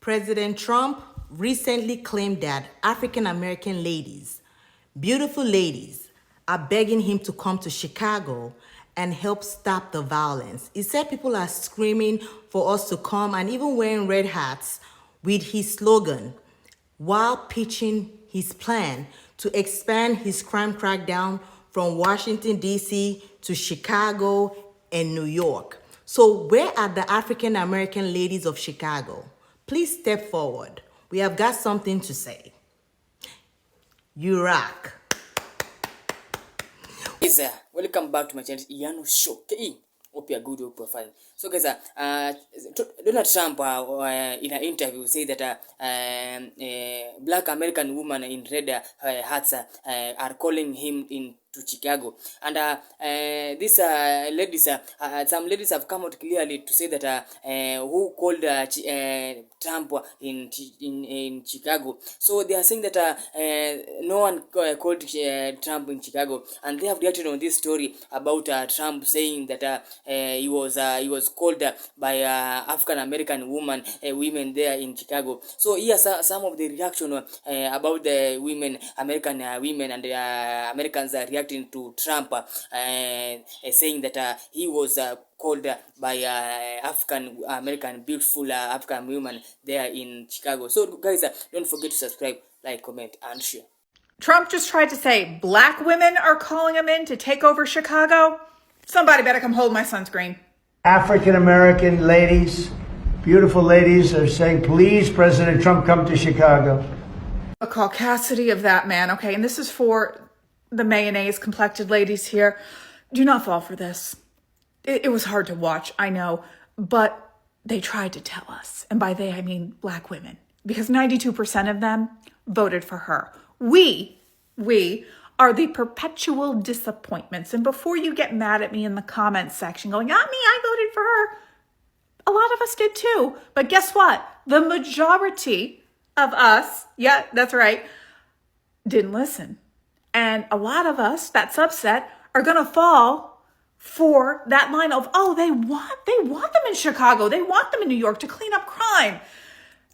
President Trump recently claimed that African American ladies, beautiful ladies, are begging him to come to Chicago and help stop the violence. He said people are screaming for us to come and even wearing red hats with his slogan while pitching his plan to expand his crime crackdown from Washington, D.C. to Chicago and New York. So where are the African American ladies of Chicago? Please step forward. We have got something to say. You rock. Guys, welcome back to my channel, Iyano Show. KE, hope you are good, hope you are fine. So guys, Donald Trump in an interview said that black American women in red hats are calling him in to Chicago, and these ladies, some ladies have come out clearly to say that who called Trump in Chicago. So they are saying that no one called Trump in Chicago, and they have reacted on this story about Trump saying that he was called by African American women there in Chicago. So here's some of the reaction about the American women and Americans reacting to Trump, saying that he was called by African American beautiful African women there in Chicago. So guys, don't forget to subscribe, like, comment, and share. Trump just tried to say black women are calling him in to take over Chicago. Somebody better come hold my sunscreen. African American ladies, beautiful ladies, are saying, please, President Trump, come to Chicago. The caucasity of that man, okay? And this is for the mayonnaise complected ladies here. Do not fall for this. It was hard to watch, I know, but they tried to tell us. And by they, I mean black women, because 92% of them voted for her. We are the perpetual disappointments. And before you get mad at me in the comments section going, not me, I voted for her. A lot of us did too. But guess what? The majority of us, yeah, that's right, didn't listen. And a lot of us, that subset, are going to fall for that line of, oh, they want them in Chicago. They want them in New York to clean up crime.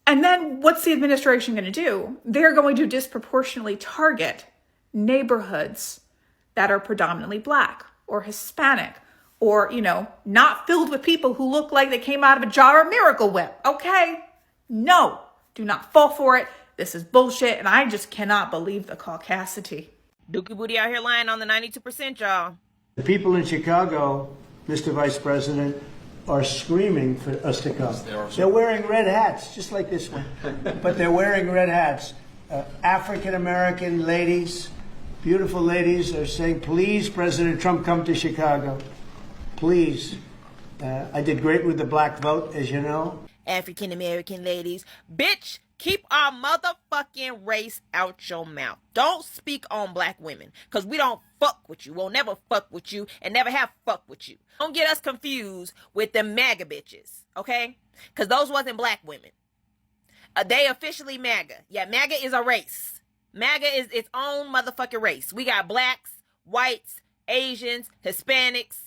And then what's the administration going to do? They're going to disproportionately target neighborhoods that are predominantly black or Hispanic or, not filled with people who look like they came out of a jar of Miracle Whip. Okay? No, do not fall for it. This is bullshit. And I just cannot believe the caucasity. Dookie Booty out here lying on the 92%, y'all. The people in Chicago, Mr. Vice President, are screaming for us to come. They're wearing red hats, just like this one, but they're wearing red hats. African American ladies, beautiful ladies, are saying, please, President Trump, come to Chicago. Please. I did great with the black vote, as you know. African American ladies. Bitch, keep our motherfucking race out your mouth. Don't speak on black women, because we don't fuck with you. We'll never fuck with you and never have fuck with you. Don't get us confused with the MAGA bitches, okay? Because those wasn't black women. They officially MAGA. Yeah, MAGA is a race. MAGA is its own motherfucking race. We got blacks, whites, Asians, Hispanics,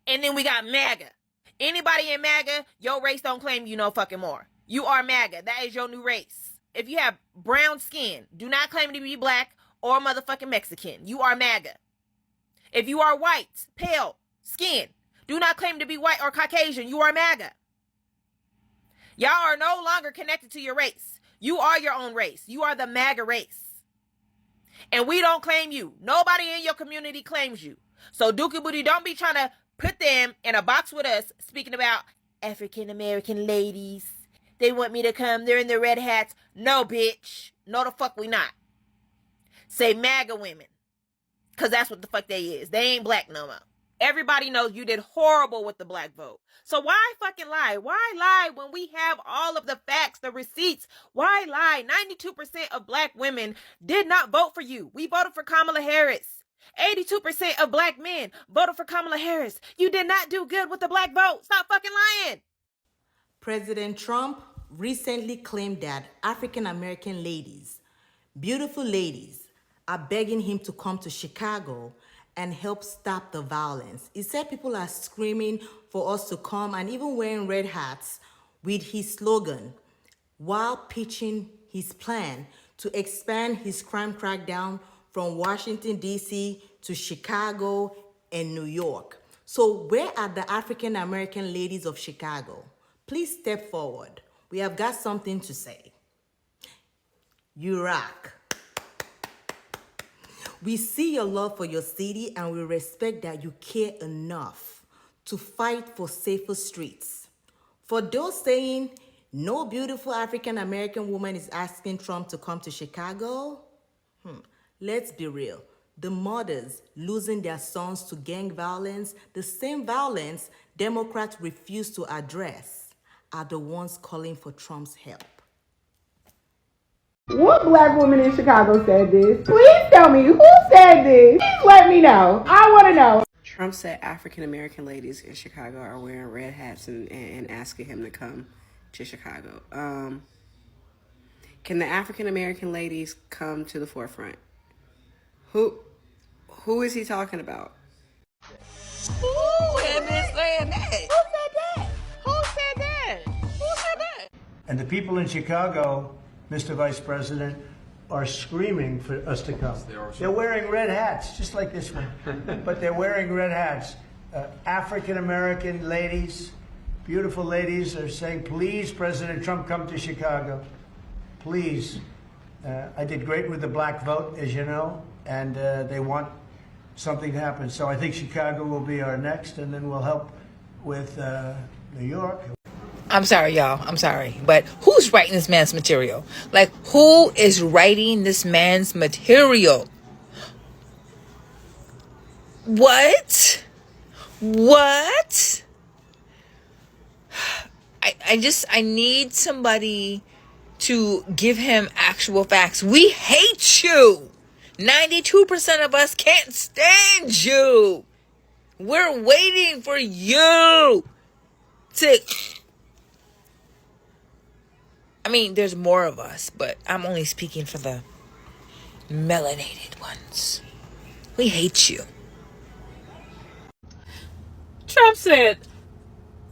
and then we got MAGA. Anybody in MAGA, your race don't claim you no fucking more. You are MAGA. That is your new race. If you have brown skin, do not claim to be black or motherfucking Mexican. You are MAGA. If you are white, pale skin, do not claim to be white or Caucasian. You are MAGA. Y'all are no longer connected to your race. You are your own race. You are the MAGA race. And we don't claim you. Nobody in your community claims you. So Dookie Booty, don't be trying to put them in a box with us speaking about African American ladies. They want me to come. They're in their red hats. No, bitch. No, the fuck we not. Say MAGA women. Because that's what the fuck they is. They ain't black no more. Everybody knows you did horrible with the black vote. So why fucking lie? Why lie when we have all of the facts, the receipts? Why lie? 92% of black women did not vote for you. We voted for Kamala Harris. 82% of black men voted for Kamala Harris. You did not do good with the black vote. Stop fucking lying. President Trump recently claimed that African American ladies, beautiful ladies, are begging him to come to Chicago and help stop the violence. He said people are screaming for us to come and even wearing red hats with his slogan while pitching his plan to expand his crime crackdown from Washington, D.C. to Chicago and New York. So where are the African American ladies of Chicago? Please step forward. We have got something to say. You rock. We see your love for your city and we respect that you care enough to fight for safer streets. For those saying no beautiful African American woman is asking Trump to come to Chicago, let's be real. The mothers losing their sons to gang violence, the same violence Democrats refuse to address, are the ones calling for Trump's help. What black woman in Chicago said this? Please tell me, who said this? Please let me know. I want to know. Trump said African American ladies in Chicago are wearing red hats and asking him to come to Chicago. Can the African American ladies come to the forefront? Who is he talking about? Who had been saying that? Who said that? Who said that? Who said that? And the people in Chicago, Mr. Vice President, are screaming for us to come. They're wearing red hats, just like this one, but they're wearing red hats. African American ladies, beautiful ladies, are saying, please, President Trump, come to Chicago. Please. I did great with the black vote, as you know, and they want something to happen. So I think Chicago will be our next, and then we'll help with New York. I'm sorry, y'all. I'm sorry. But who's writing this man's material? Like, who is writing this man's material? What? I need somebody to give him actual facts. We hate you. 92% of us can't stand you. We're waiting for you to... I mean, there's more of us, but I'm only speaking for the melanated ones. We hate you. Trump said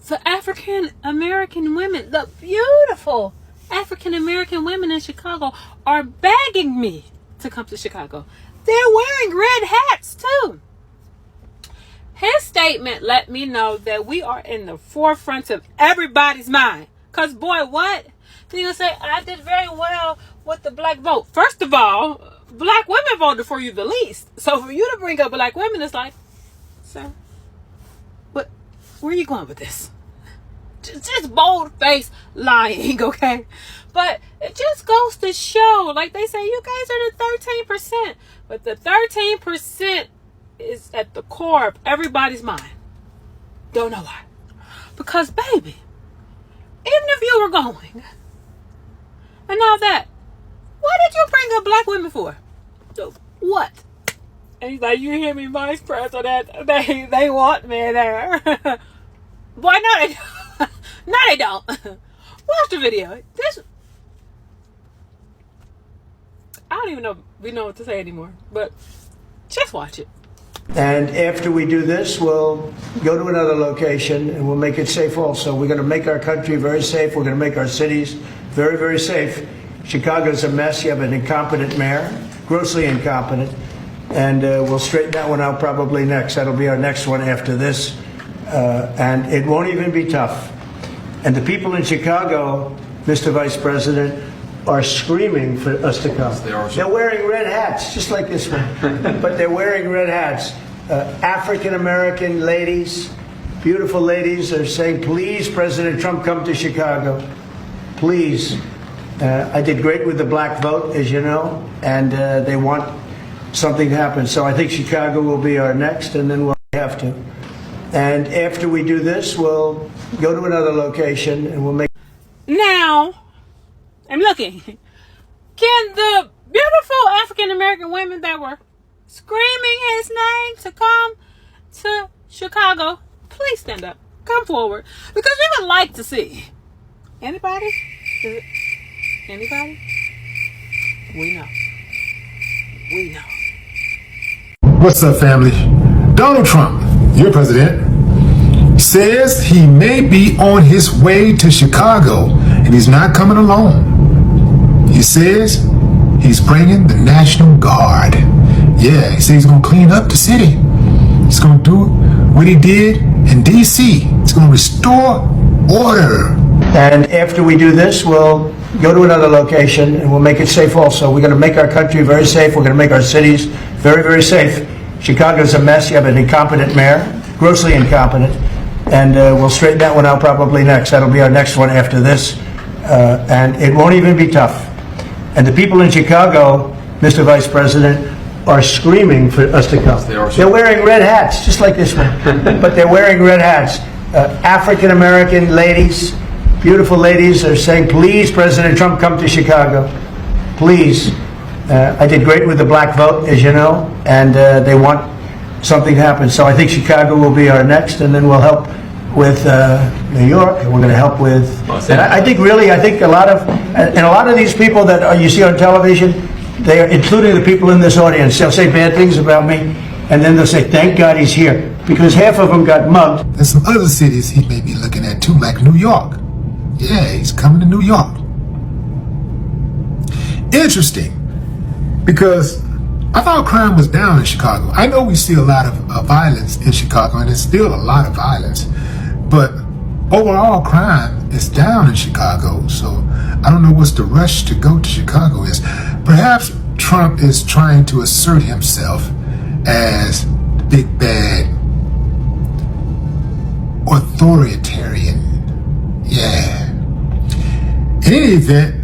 the African American women, the beautiful African American women in Chicago, are begging me to come to Chicago. They're wearing red hats too. His statement let me know that we are in the forefront of everybody's mind. Cause boy, what? Then you'll say, I did very well with the black vote. First of all, black women voted for you the least. So for you to bring up black women, it's like, sir, what? Where are you going with this? Just bold-faced lying, okay? But it just goes to show, like they say, you guys are the 13%. But the 13% is at the core of everybody's mind. Don't know why. Because, baby, even if you were going... And now that, what did you bring up black women for? So what? And he's like, you hear me, Vice President? They want me there. Boy, no, they don't. No, they don't. Watch the video. I don't even know if we know what to say anymore. But just watch it. And after we do this, we'll go to another location and we'll make it safe also. We're going to make our country very safe. We're going to make our cities very, very safe. Chicago's a mess. You have an incompetent mayor, grossly incompetent. And we'll straighten that one out probably next. That'll be our next one after this. And it won't even be tough. And the people in Chicago, Mr. Vice President, are screaming for us to come. They're wearing red hats, just like this one, but they're wearing red hats. African American ladies, beautiful ladies, are saying, please, President Trump, come to Chicago. Please. I did great with the black vote, as you know, and they want something to happen. So I think Chicago will be our next, and then we'll have to. And after we do this, we'll go to another location, and we'll make... Now... I'm looking. Can the beautiful African American women that were screaming his name to come to Chicago, please stand up. Come forward. Because we would like to see. Anybody? Anybody? We know. We know. What's up, family? Donald Trump, your president, says he may be on his way to Chicago And he's not coming alone. He says he's bringing the National Guard. Yeah, he says he's going to clean up the city. He's going to do what he did in D.C. He's going to restore order. And after we do this, we'll go to another location and we'll make it safe also. We're going to make our country very safe. We're going to make our cities very, very safe. Chicago's a mess. You have an incompetent mayor, grossly incompetent. And we'll straighten that one out probably next. That'll be our next one after this. And it won't even be tough. And the people in Chicago, Mr. Vice President, are screaming for us to come. They're wearing red hats, just like this one. But they're wearing red hats. African-American ladies, beautiful ladies, are saying, please, President Trump, come to Chicago. Please. I did great with the black vote, as you know, and they want something to happen. So I think Chicago will be our next, and then we'll help with New York, and we're going to help with. And I think a lot of these people that you see on television, they are, including the people in this audience, they'll say bad things about me, and then they'll say, thank God he's here, because half of them got mugged. There's some other cities he may be looking at too, like New York. Yeah, he's coming to New York. Interesting, because I thought crime was down in Chicago. I know we see a lot of violence in Chicago, and there's still a lot of violence, but overall crime is down in Chicago. So I don't know what's the rush to go to Chicago is. Perhaps Trump is trying to assert himself as the big bad authoritarian. Yeah. In any event,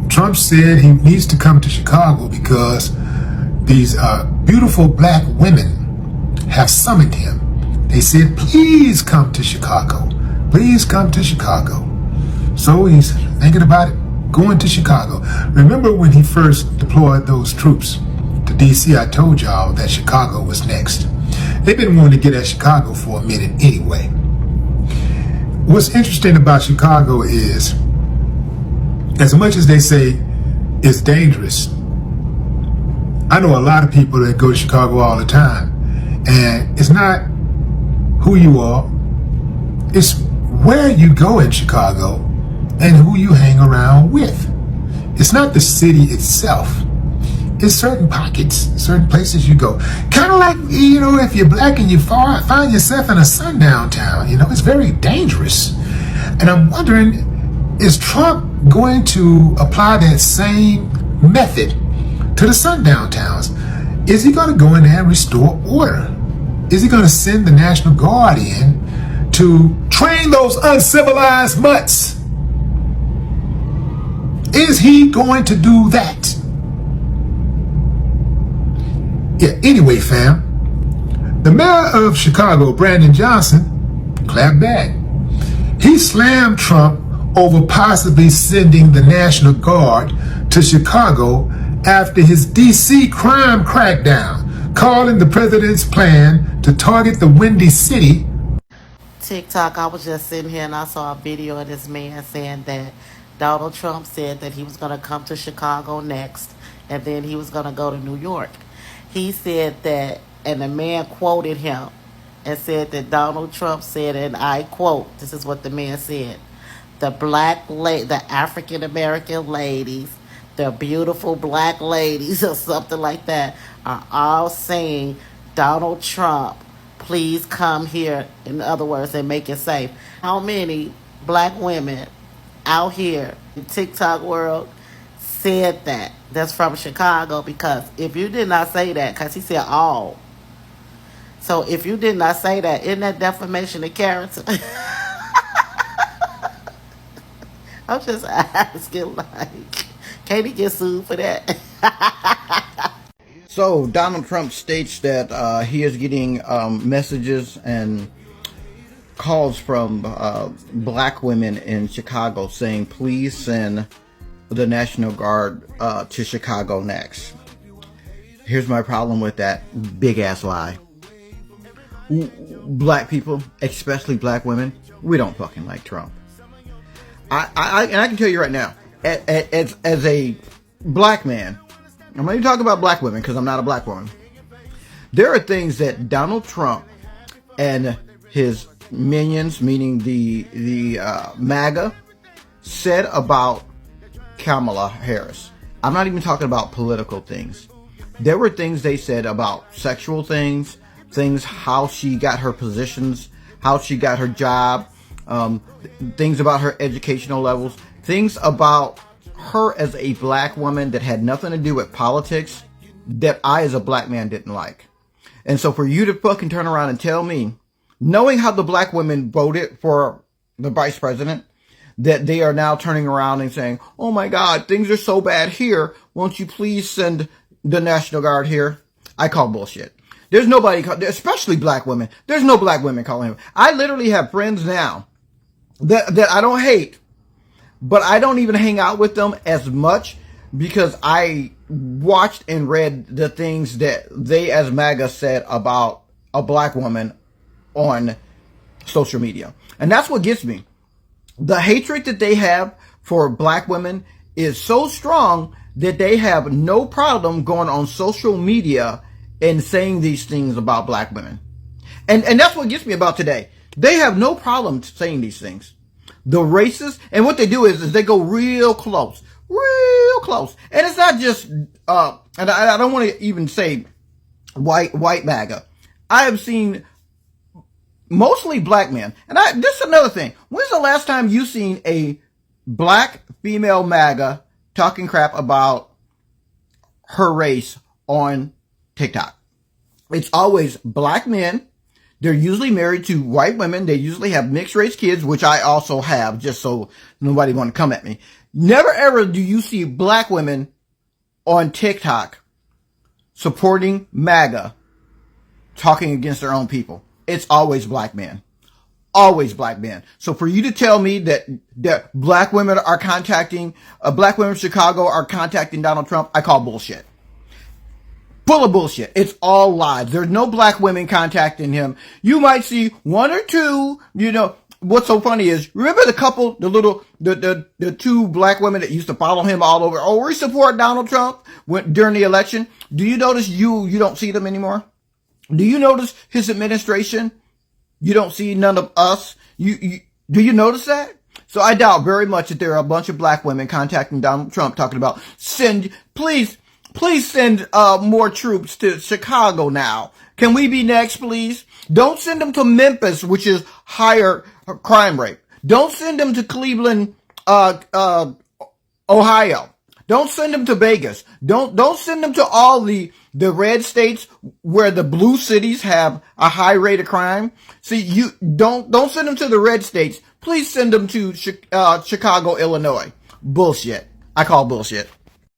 Trump said he needs to come to Chicago because these beautiful black women have summoned him. They said, please come to Chicago. Please come to Chicago. So he's thinking about it, going to Chicago. Remember when he first deployed those troops to D.C., I told y'all that Chicago was next. They've been wanting to get at Chicago for a minute anyway. What's interesting about Chicago is, as much as they say it's dangerous, I know a lot of people that go to Chicago all the time, and it's not who you are, it's where you go in Chicago and who you hang around with. It's not the city itself. It's certain pockets, certain places you go. Kind of like, if you're black and you find yourself in a sundown town, it's very dangerous. And I'm wondering, is Trump going to apply that same method to the sundown towns? Is he going to go in there and restore order? Is he going to send the National Guard in to train those uncivilized mutts? Is he going to do that? Yeah, anyway, fam, the mayor of Chicago, Brandon Johnson, clapped back. He slammed Trump over possibly sending the National Guard to Chicago after his D.C. crime crackdown, calling the president's plan to target the Windy City. TikTok, I was just sitting here and I saw a video of this man saying that Donald Trump said that he was going to come to Chicago next, and then he was going to go to New York. He said that, and the man quoted him and said that Donald Trump said, and I quote, this is what the man said, the African American ladies, the beautiful black ladies or something like that, are all saying, Donald Trump, please come here, in other words, and make it safe. How many black women out here in TikTok world said that? That's from Chicago, because if you did not say that, because he said all. So if you did not say that, isn't that defamation of character? I'm just asking, can he get sued for that? So Donald Trump states that he is getting messages and calls from black women in Chicago saying, please send the National Guard to Chicago next. Here's my problem with that big ass lie. Black people, especially black women, we don't fucking like Trump. And I can tell you right now, as a black man, I'm not even talking about black women because I'm not a black woman. There are things that Donald Trump and his minions, meaning the MAGA, said about Kamala Harris, I'm not even talking about political things. There were things they said about sexual things, how she got her positions, how she got her job, things about her educational levels, things about her as a black woman that had nothing to do with politics that I as a black man didn't like. And so for you to fucking turn around and tell me, knowing how the black women voted for the vice president, that they are now turning around and saying, oh my God, things are so bad here. Won't you please send the National Guard here? I call bullshit. There's nobody, especially black women. There's no black women calling him. I literally have friends now that I don't hate, but I don't even hang out with them as much because I watched and read the things that they as MAGA said about a black woman on social media. And that's what gets me. The hatred that they have for black women is so strong that they have no problem going on social media and saying these things about black women. And that's what gets me about today. They have no problem saying these things. The racists, and what they do is they go real close. And it's not just, and I don't want to even say white MAGA. I have seen mostly black men. And this is another thing. When's the last time you seen a black female MAGA talking crap about her race on TikTok? It's always black men. They're usually married to white women. They usually have mixed race kids, which I also have, just so nobody want to come at me. Never ever do you see black women on TikTok supporting MAGA talking against their own people. It's always black men. Always black men. So for you to tell me that black women are contacting, black women in Chicago are contacting Donald Trump, I call bullshit. Full of bullshit. It's all lies. There's no black women contacting him. You might see one or two, what's so funny is, remember the couple, the two black women that used to follow him all over? Oh, we support Donald Trump during the election. Do you notice you don't see them anymore? Do you notice his administration? You don't see none of us. Do you notice that? So I doubt very much that there are a bunch of black women contacting Donald Trump talking about please send more troops to Chicago now. Can we be next, please? Don't send them to Memphis, which is higher crime rate. Don't send them to Cleveland, Ohio. Don't send them to Vegas. Don't send them to all the red states where the blue cities have a high rate of crime. See, you don't send them to the red states. Please send them to Chicago, Illinois. Bullshit. I call bullshit.